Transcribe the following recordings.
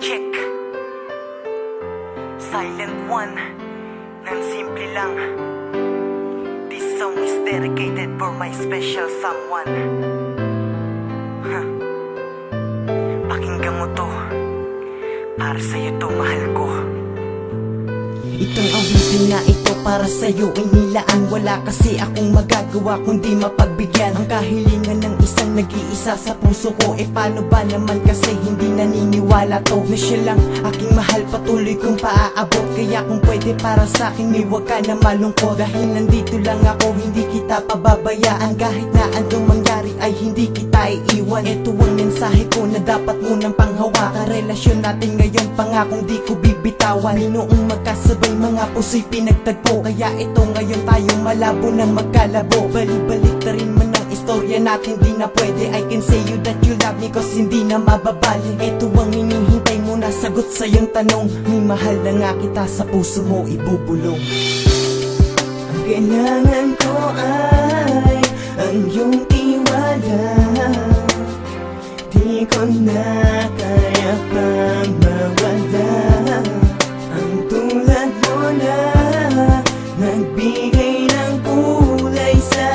check. Silent one, nang simple lang. This song is dedicated for my special someone. Pakinggan mo to, para sa'yo to, mahal ko. Itong awitin na ito para sa'yo inilaan. Wala kasi akong magagawa kundi mapagbigyan ang kahilingan ng isang nag-iisa sa puso ko. Paano ba naman kasi hindi naniniwala to na siya lang aking mahal, patuloy kong paaabot. Kaya kung pwede para sa'kin may wag ka na malungkot. Dahil nandito lang ako, hindi kita pababayaan. Kahit na anong mangyari ay hindi kita iiwan. Ito ang mensahe ko na dapat munang panghawakan. Relasyon natin ngayon pangakong di ko bibitawan. Noong magkasabay mga puso'y pinagtagpo, kaya ito ngayon tayong malabo na magkalabo. Balik-balik na rin man ang istorya natin, di na pwede. I can say you that you love me cause hindi na mababalik. Ito ang hinihintay mo na sagot sa iyong tanong. May mahal na nga kita, sa puso mo ibubulong. Ang kailangan ko ay ang iyong tiwala. Di ko na kaya pa mawala. Ang tulad mo na nagbigay ng kulay sa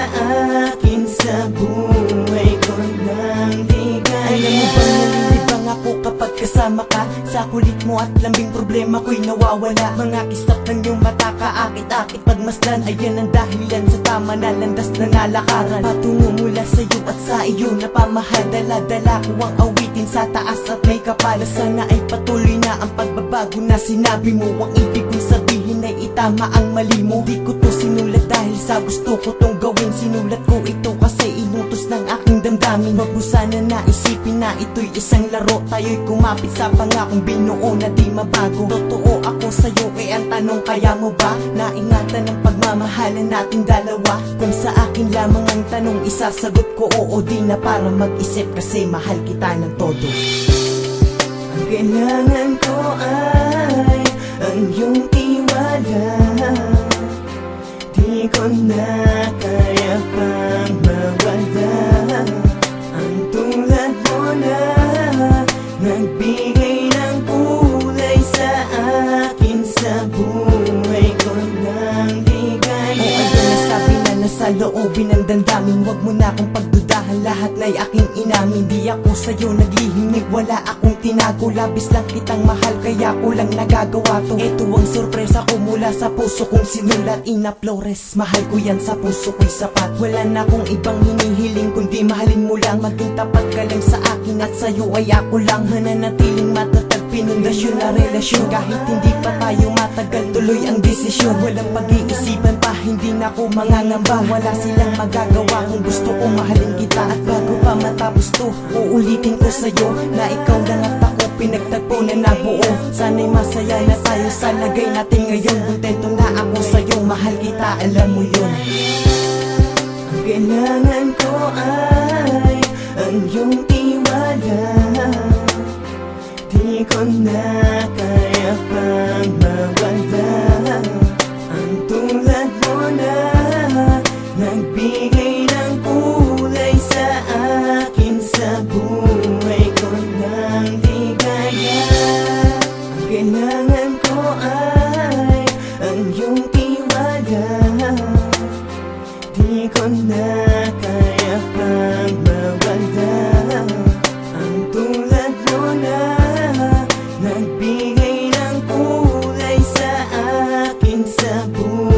akin, sa buhay ko ng ligaya. Alam mo bang nalilibang ako kapag kasama ka? Sa kulit mo at lambing problema ko'y nawawala. Mga kisap ng iyong mata, kaakit-akit pagmasdan. Ayan ang dahilan sa tama na landas na nalakaran. Patungo mula sa'yo at sa iyo na pamahal. Dala-dala ko ang awitin sa taas at may kapala. Sana ay patuloy na ang pagbabago na sinabi mo. Ang ibig kong sabihin ay itama ang mali mo. Di ko to sinulat dahil sa gusto ko tong gawin. Sinulat ko ito kasi inutos ng aking damdamin. Wag mo sana naisipin na ito'y isang laro. Tayo'y kumapit sa pangakong binuo na di mabago. Totoo ako sa'yo, ang tanong kaya mo ba naingatan ang pagmamahalan nating dalawa? Kung sa akin lamang ang tanong, isasagot ko oo, di na para mag-isip kasi mahal kita ng todo. Ang kailangan ko ay ang iyong tiwala. Di ko na kaya pa mawala. Ang tulad mo na nagbigay ng kulay sa akin, sa buhay ko ng ligaya. O ano nasabi na nasa loobin ng damdamin. Huwag mo na akong pagdudahan, lahat na'y aking inamin. Di ako sa'yo naglihimik, wala akong tinago. Labis lang kitang mahal, kaya ko lang nagagawa to. Ito ang sorpresa ko mula sa puso kong sinulat. Ina Flores, mahal ko yan, sa puso ko'y sapat. Wala na akong ibang hinihiling kundi mahalin mo lang. Maging tapat ka lang sa akin at sa'yo ay ako lang. Mananatiling matatag, pinundasyon na relasyon. Kahit hindi pa tayo matagal, tuloy ang desisyon. Walang pag-iisipan pa, hindi na ako mangangamba. Wala silang magagawa kung gusto kong mahalin kita. At bago pa matapos to, uulitin ko sa'yo na ikaw lang at ako pinagtagpo na nabuo. Sana'y masaya na tayo sa lagay natin ngayon. Kontento na ako sa'yo, mahal kita, alam mo yun. Ang kailangan ko ay ang iyong tiwala. Di ko na kaya pa mawala. Ang tulad mo na nagbigay ng kulay sa akin, sa buhay ko ng ligaya. Ang kailangan ko ay ang iyong tiwala. Di ko na kaya pa mawala. Ang tulad mo na nagbigay ng kulay sa akin, sa buhay